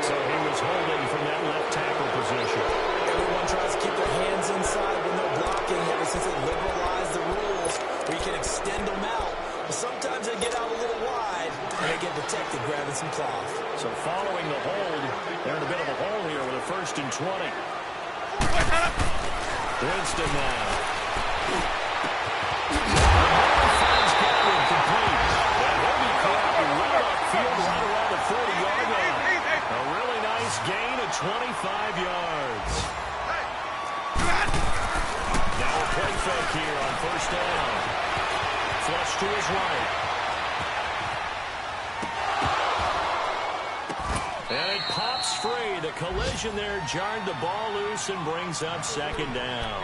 So he was holding from that left tackle position. Everyone tries to keep their hands inside when they're blocking ever since they liberalized the rules where you can extend them out. But sometimes they get out a little wide and they get detected grabbing some cloth. So following the hold, they're in a bit of a hole here with a 1st and 20. Winston now. Finds Godwin complete. And he'll be caught right upfield right around the 40-yard line. A really nice gain of 25 yards. Now a play fake here on 1st down. Flush to his right. And it pops breaks free. The collision there jarred the ball loose and brings up second down.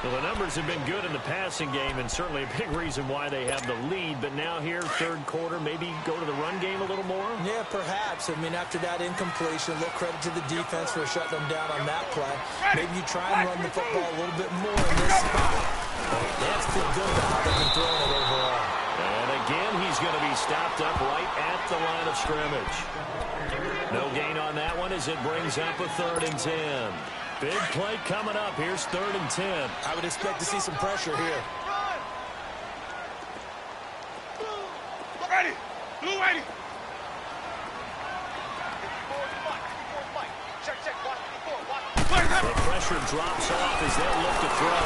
Well, the numbers have been good in the passing game, and certainly a big reason why they have the lead. But now here, third quarter, maybe go to the run game a little more? Yeah, perhaps. I mean, after that incompletion, a little credit to the defense for shutting them down on that play. Maybe you try and run the football a little bit more in this spot. They have to feel good about how they've been throwing it overall. And again, he's going to be stopped up right at the line of scrimmage. No gain on that one as it brings up a 3rd and 10. Big play coming up. Here's 3rd and 10. I would expect to see some pressure here. Ready. Blue ready. The pressure drops off as they'll look to throw.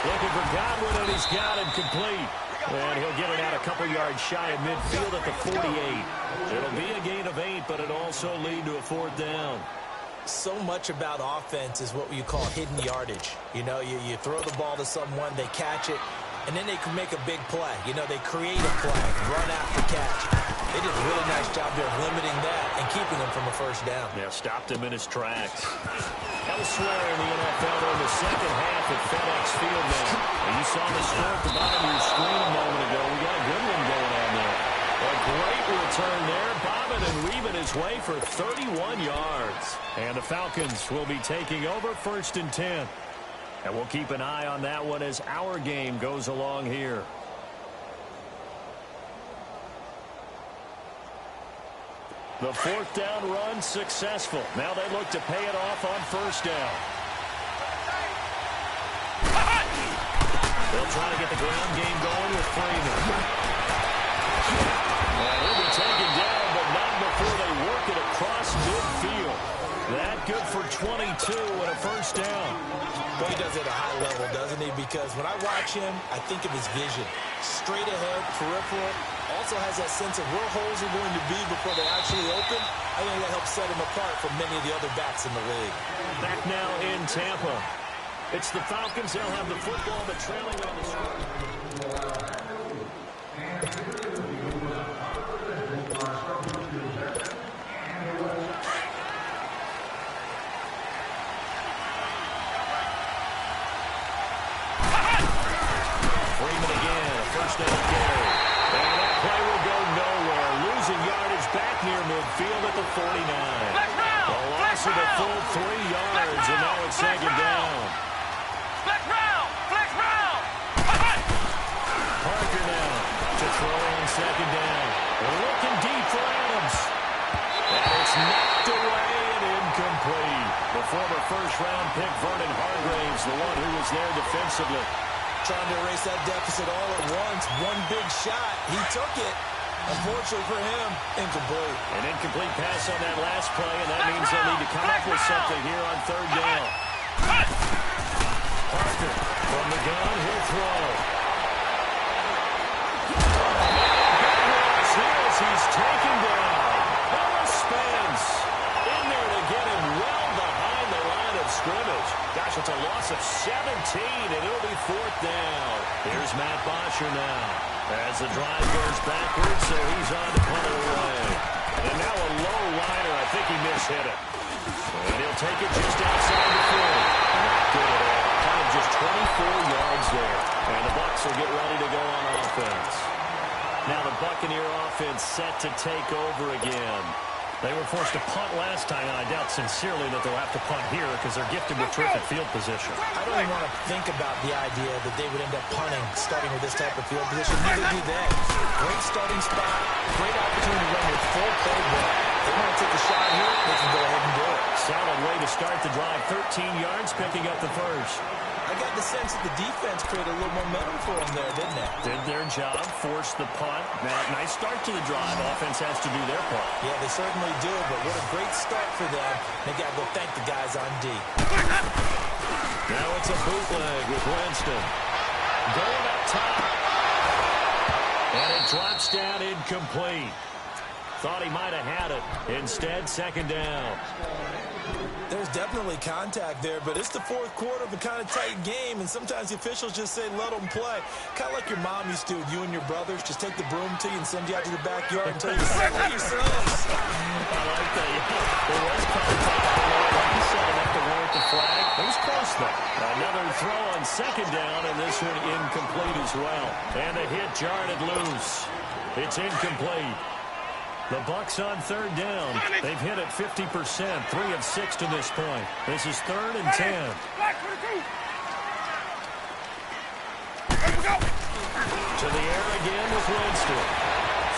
Looking for Godwin, and he's got it complete. And he'll get it out a couple yards shy of midfield at the 48. It'll be a gain of 8, but it also lead to a 4th down. So much about offense is what you call hidden yardage. You know, you throw the ball to someone, they catch it, and then they can make a big play. You know, they create a play, run after catch. They did a really nice job there of limiting that and keeping him from a 1st down. Yeah, stopped him in his tracks. Elsewhere in the NFL, in the second half at FedEx Field now. And you saw the score at the bottom of your screen a moment ago. We got a good one going on there. A great return there. Bobbin and weaving his way for 31 yards. And the Falcons will be taking over 1st and 10. And we'll keep an eye on that one as our game goes along here. The 4th down run successful. Now they look to pay it off on 1st down. They'll try to get the ground game going with Freeman. And he'll be taken down, but not before they work it across midfield. That good for 22 and a 1st down. But he does it at a high level, doesn't he? Because when I watch him, I think of his vision. Straight ahead, peripheral. Also has that sense of where holes are going to be before they actually open. I think that helps set him apart from many of the other backs in the league. Back now in Tampa. It's the Falcons. They'll have the football, but trailing on the score. Freeman again, a 1st down carry. And that play will go nowhere. Losing yardage back near midfield at the 49. A loss of a full 3 yards, and now it's 2nd down. Parker now to throw on 2nd down. Looking deep for Adams. And it's knocked away and incomplete. The former 1st-round pick, Vernon Hargraves, the one who was there defensively. Trying to erase that deficit all at once. One big shot. He took it. Unfortunately for him, incomplete. An incomplete pass on that last play, and that means they'll need to come up with something here on 3rd down. Parker from the gun, he'll throw. He's taken down. Ellis Spence in there to get him well behind the line of scrimmage. Gosh, it's a loss of 17, and it'll be 4th down. Here's Matt Bosher now as the drive goes backwards, so he's on to punt it away. And now a low liner. I think he mishit it. And he'll take it just outside the 40. Not good at all. Kind of just 24 yards there. And the Bucs will get ready to go on offense. Now the Buccaneer offense set to take over again. They were forced to punt last time, and I doubt sincerely that they'll have to punt here because they're gifted with terrific field position. I don't even want to think about the idea that they would end up punting starting with this type of field position. Neither do they. Great starting spot, great opportunity to run with full playbook. If they want to take a shot here, they can go ahead and do it. Solid way to start the drive. 13 yards, picking up the first. I got the sense that the defense created a little momentum for them there, didn't they? Did their job, forced the punt. Nice start to the drive. Offense has to do their part. Yeah, they certainly do, but what a great start for them. They got to go thank the guys on D. Now it's a bootleg with Winston. Going up top. And it drops down incomplete. Thought he might have had it. Instead, 2nd down. There's definitely contact there, but it's the fourth quarter of a kind of tight game, and sometimes the officials just say, let them play. Kind of like your mom used to with you and your brothers. Just take the broom to you and send you out to the backyard and tell you to settle yourselves. I like that. There was contact. Like you said, enough to warrant the flag. It was close, though. Another throw on second down, and this one incomplete as well. And a hit jarred it loose. It's incomplete. The Bucs on third down. They've hit it 50%, 3 of 6 to this point. This is 3rd and 10. To the air again with Winston.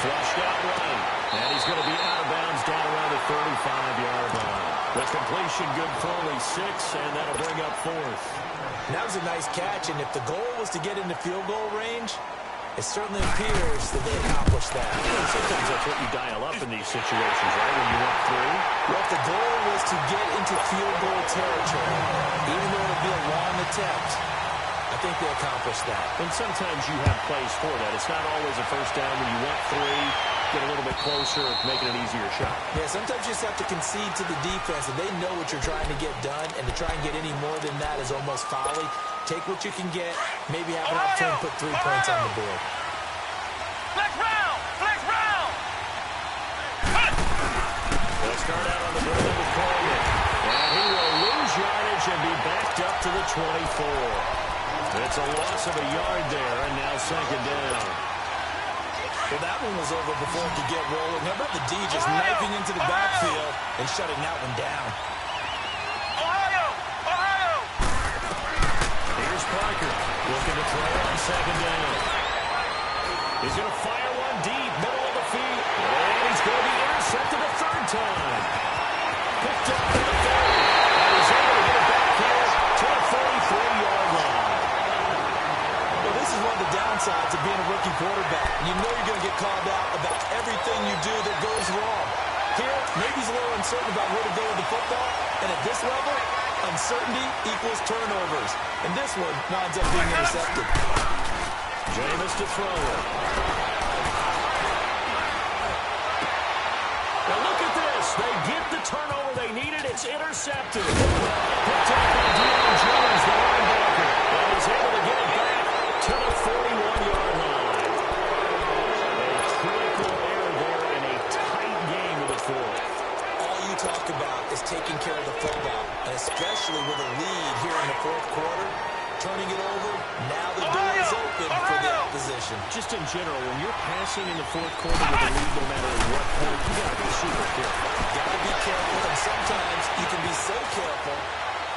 Flushed out right. And he's going to be out of bounds down around the 35-yard line. The completion good for only 6, and that'll bring up 4th. That was a nice catch, and if the goal was to get into field goal range, it certainly appears that they accomplished that. Sometimes that's what you dial up in these situations, right, when you walk through. Well, if the goal was to get into field goal territory, even though it would be a long attempt, I think they accomplished that. And sometimes you have plays for that. It's not always a first down when you want 3, get a little bit closer, make it an easier shot. Yeah, sometimes you just have to concede to the defense, and they know what you're trying to get done, and to try and get any more than that is almost folly. Take what you can get, maybe have an opportunity to put 3 points on the board. Flex round! Flex round! They'll start out on the middle with Coleman. And he will lose yardage and be backed up to the 24. It's a loss of a yard there, and now second down. Well, that one was over before it could get rolling. How about the D just knifing into the backfield and shutting that one down? Here's Parker looking to throw on second down. He's going to fire one deep, middle of the field. And he's going to be intercepted a 3rd time. Picked up in the 30. And he's able to get it back here to the 43-yard line. Well, this is one of the downsides of being a rookie quarterback. You know you're going to get called out about everything you do that goes wrong. Here, maybe he's a little uncertain about where to go with the football. And at this level, uncertainty equals turnovers. And this one winds up being intercepted. Jameis to throw it. Now look at this. They get the turnover they needed. It's intercepted. Picked up by Deion Jones, the linebacker. And he's able to get it back to the 41-yard line. A critical error there in a tight game of the 4th. All you talk about is taking care of the football, and especially with a lead here in the 4th quarter, turning it over, now the door is open for the opposition. Just in general, when you're passing in the 4th quarter with a lead, no matter what point, you got to be super careful. Got to be careful, and sometimes you can be so careful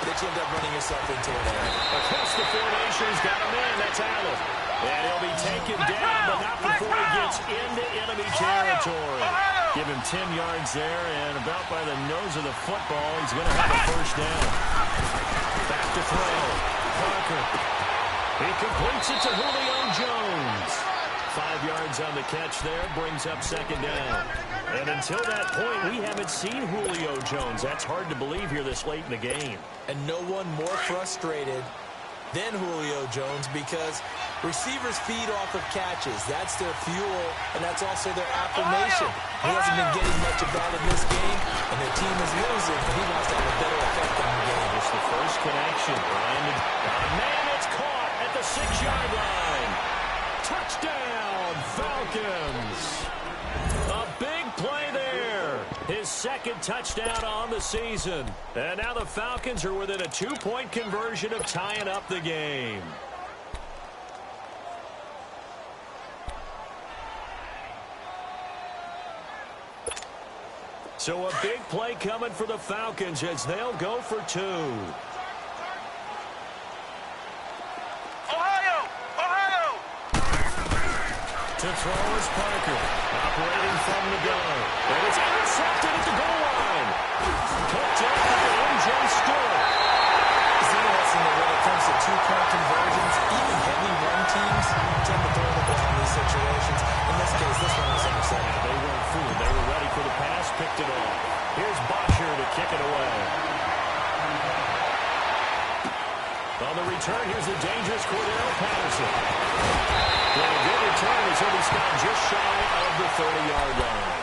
that you end up running yourself into an error. Across the formation, he's got a man. That's Allen. And he'll be taken down, but not before he gets into enemy territory. Give him 10 yards there, and about by the nose of the football, he's going to have a 1st down. Back to throw. Parker. He completes it to Julio Jones. 5 yards on the catch there, brings up second down. And until that point, we haven't seen Julio Jones. That's hard to believe here this late in the game. And no one more frustrated than Julio Jones, because receivers feed off of catches. That's their fuel, and that's also their affirmation. He hasn't been getting much of that in this game, and their team is losing, and he wants to have a better effect on the game. It's the first connection. Man, it's caught at the 6-yard line. Touchdown, Falcons. A big play there. His 2nd touchdown on the season. And now the Falcons are within a 2-point conversion of tying up the game. So a big play coming for the Falcons as they'll go for 2. To throw is Parker, operating from the gun. And it's intercepted at the goal line. Picked up by M.J. Stewart. It's interesting that when it comes to 2-point conversions, even heavy run teams tend to throw the ball in these situations. In this case, this one was intercepted. They weren't fooled. They were ready for the pass, picked it off. Here's Bosher to kick it away. On the return, here's the dangerous Cordell Patterson. Well, a good return as he'll be stopped just shy of the 30-yard line.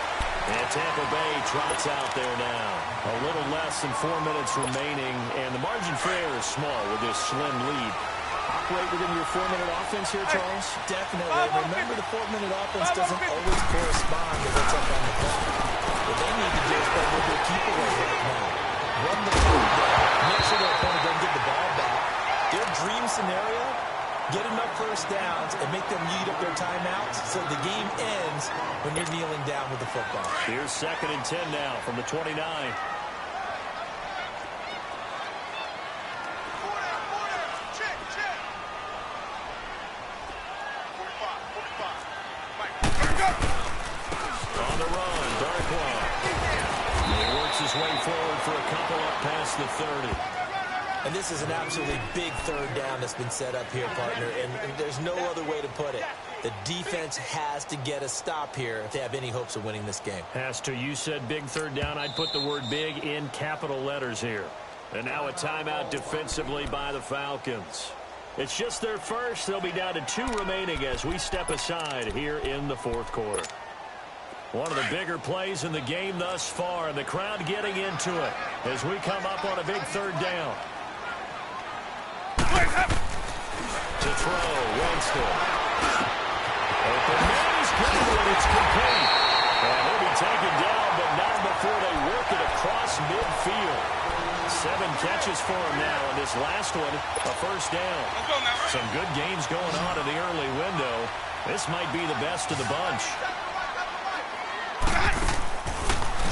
And Tampa Bay trots out there now. A little less than 4 minutes remaining, and the margin for error is small with this slim lead. Operate within your 4-minute offense here, Charles? Definitely. Remember, the 4-minute offense doesn't always correspond to what's up on the clock. What they need to do is play a little bit keep away right now. Run the clock down. Make sure their opponent doesn't get the ball back. Their dream scenario, get enough first downs and make them eat up their timeouts so the game ends when you're kneeling down with the football. Here's 2nd and 10 now from the 29. On the run, Darkwa. He works his way forward for a couple up past the 30. And this is an absolutely big third down that's been set up here, partner, and there's no other way to put it. The defense has to get a stop here if they have any hopes of winning this game. Has to. You said big third down. I'd put the word big in capital letters here. And now a timeout defensively by the Falcons. It's just their first. They'll be down to 2 remaining as we step aside here in the 4th quarter. One of the bigger plays in the game thus far, and the crowd getting into it as we come up on a big third down. To throw, Winston. Open man is good, and it's complete. And he'll be taken down, but not before they work it across midfield. 7 catches for him now, and this last one, a first down. Some good games going on in the early window. This might be the best of the bunch.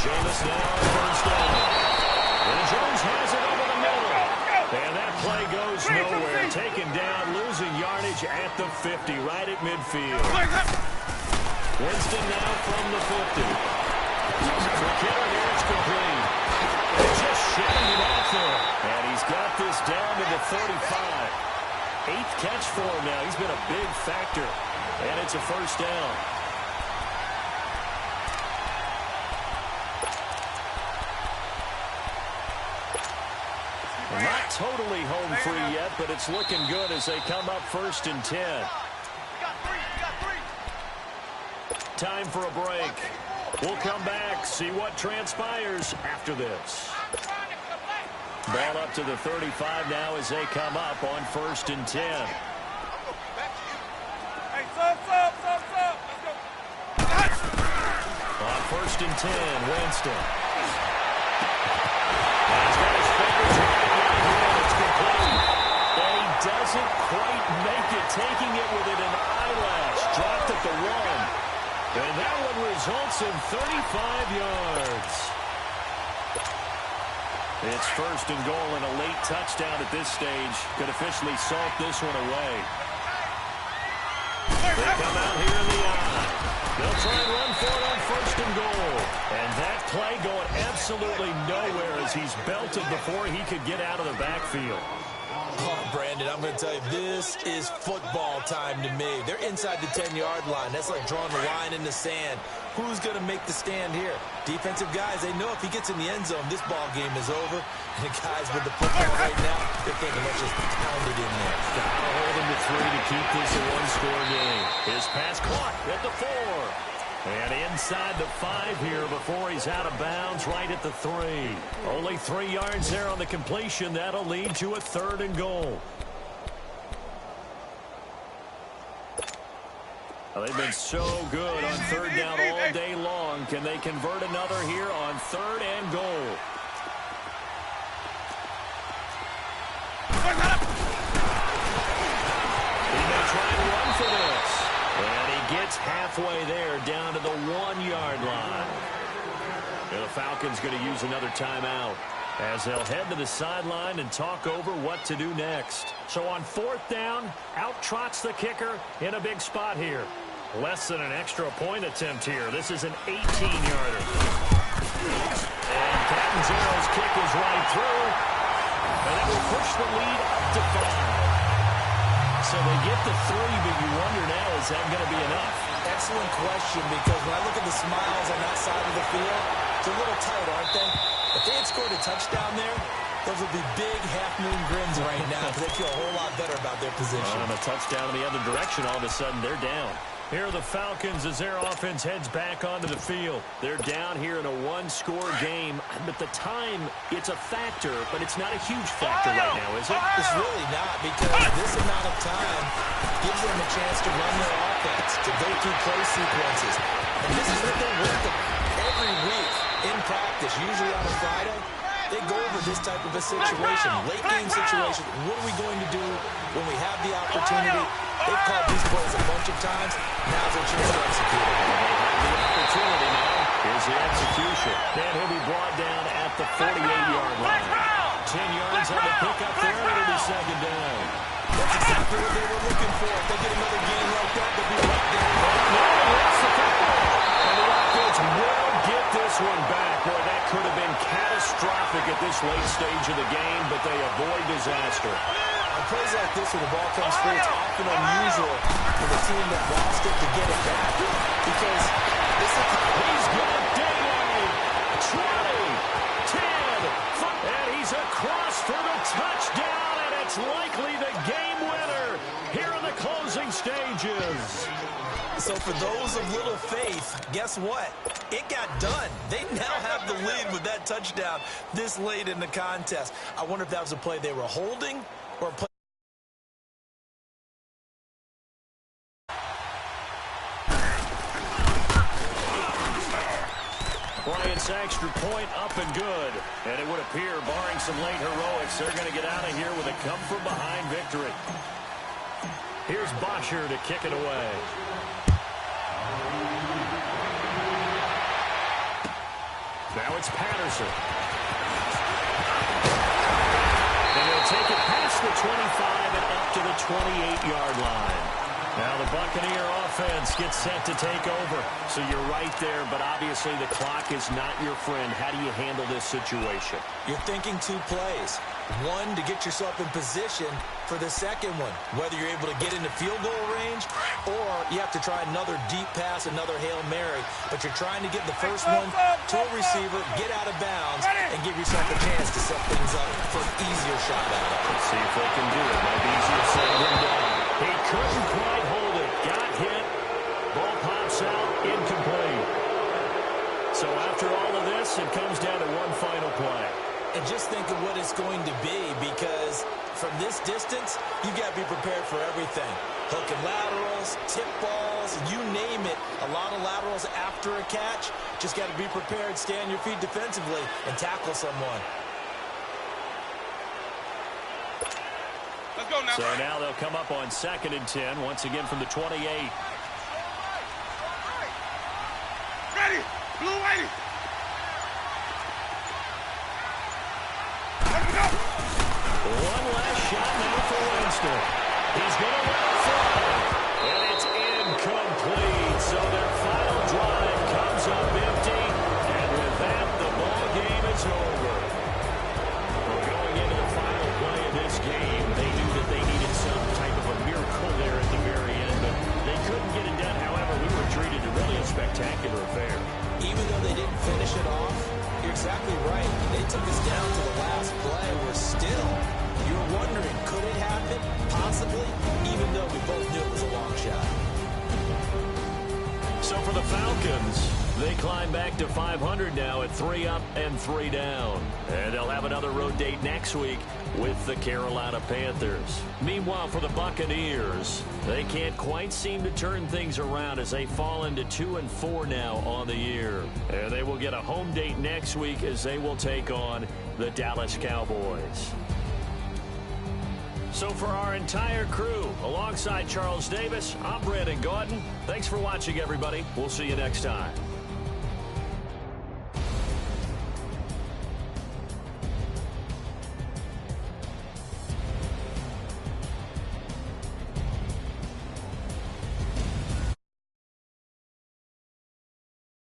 Jameis now on first down. And Jones has it over the middle. And that play goes nowhere. Taken down, losing yardage at the 50, right at midfield. Winston now from the 50. For Kittle, here it's complete. They're just shipping it off there. And he's got this down to the 35. 8th catch for him now. He's been a big factor. And it's a first down. Not totally home free yet, but it's looking good as they come up 1st and 10. Time for a break. We'll come back, see what transpires after this. Ball up to the 35 now as they come up on 1st and 10. On 1st and 10, Winston. He's got his fingers right here. It's complete. And he doesn't quite make it, taking it within an eyelash. Dropped at the 1. And that one results in 35 yards. It's 1st and goal and a late touchdown at this stage. Could officially salt this one away. They come out here in the eye. They'll try and run for it on 1st and goal. And that play going absolutely nowhere as he's belted before he could get out of the backfield. Oh, Brandon, I'm going to tell you, this is football time to me. They're inside the 10-yard line. That's like drawing the line in the sand. Who's going to make the stand here? Defensive guys, they know if he gets in the end zone, this ball game is over. And the guys with the football right now, they're thinking, let's just pound it in there. Gotta hold him to 3 to keep this a 1-score game. His pass caught at the 4. And inside the 5 here before he's out of bounds, right at the 3. Only 3 yards there on the completion. That'll lead to a 3rd and goal. Well, they've been so good on 3rd down all day long. Can they convert another here on 3rd and goal? He may try and run for this. And he gets halfway there, down to the 1-yard line. And the Falcons going to use another timeout as they'll head to the sideline and talk over what to do next. So on 4th down, out trots the kicker in a big spot here. Less than an extra point attempt here. This is an 18-yarder. And Catanzaro's kick is right through. And that will push the lead up to 5. So they get the 3, but you wonder now, is that going to be enough? Excellent question, because when I look at the smiles on that side of the field, it's a little tight, aren't they? If they had scored a touchdown there, those would be big half-moon grins right now because they feel a whole lot better about their position. On a touchdown in the other direction, all of a sudden they're down. Here are the Falcons as their offense heads back onto the field. They're down here in a one-score game, but the time, it's a factor, but it's not a huge factor right now, is it? It's really not, because this amount of time gives them a chance to run their offense, to go through play sequences. And this is what they're working every week in practice, usually on a Friday. They go over this type of a situation, late-game situation. What are we going to do when we have the opportunity? They've called these plays a bunch of times. Now's their chance to execute it. The opportunity now. Here's the execution. And he'll be brought down at the 48-yard line. 10 yards on the pickup there, and it'll be second down. That's exactly what they were looking for. If they get another game like that, they'll be right there. And the offense will get this one back. Boy, that could have been catastrophic at this late stage of the game, but they avoid disaster. On plays like this where the ball comes free, it's often unusual for the team that lost it to get it back. Because this is... He's got daylight. 20, 10, and he's across for the touchdown, and it's likely the game winner here in the closing stages. So for those of little faith, guess what? It got done. They now have the lead with that touchdown this late in the contest. I wonder if that was a play they were holding or a play. Bryant's extra point up and good. And it would appear, barring some late heroics, they're going to get out of here with a come-from-behind victory. Here's Bosher to kick it away. Now it's Patterson. And he'll take it past the 25 and up to the 28-yard line. Now the Buccaneer offense gets set to take over. So you're right there, but obviously the clock is not your friend. How do you handle this situation? You're thinking two plays. One, to get yourself in position for the second one, whether you're able to get into field goal range or you have to try another deep pass, another Hail Mary. But you're trying to get the first one to a receiver, get out of bounds, and give yourself a chance to set things up for an easier shot at it. Let's see if they can do it. Might be easier said than done. He couldn't quite hold it. Got hit. Ball pops out. Incomplete. So after all of this, it comes down to one final play. And just think of what it's going to be, because from this distance, you've got to be prepared for everything. Hook and laterals, tip balls, you name it. A lot of laterals after a catch. Just got to be prepared, stay on your feet defensively, and tackle someone. Let's go now. So now they'll come up on 2nd and 10, once again from the 28. Ready. Blue whitey. One last shot now for Winston. He's going to let it fly. And it's incomplete. So their final drive comes up empty. And with that, the ball game is over. Well, going into the final play of this game, they knew that they needed some type of a miracle there at the very end. But they couldn't get it done. However, we were treated to really a spectacular affair. Even though they didn't finish it off, you're exactly right. They took us down to the last play. We're still... You're wondering, could it happen? Possibly, even though we both knew it was a long shot. So for the Falcons, they climb back to 500 now at 3 up and 3 down. And they'll have another road date next week with the Carolina Panthers. Meanwhile, for the Buccaneers, they can't quite seem to turn things around as they fall into 2-4 now on the year. And they will get a home date next week as they will take on the Dallas Cowboys. So for our entire crew, alongside Charles Davis, I'm Brandon Gordon. Thanks for watching, everybody. We'll see you next time.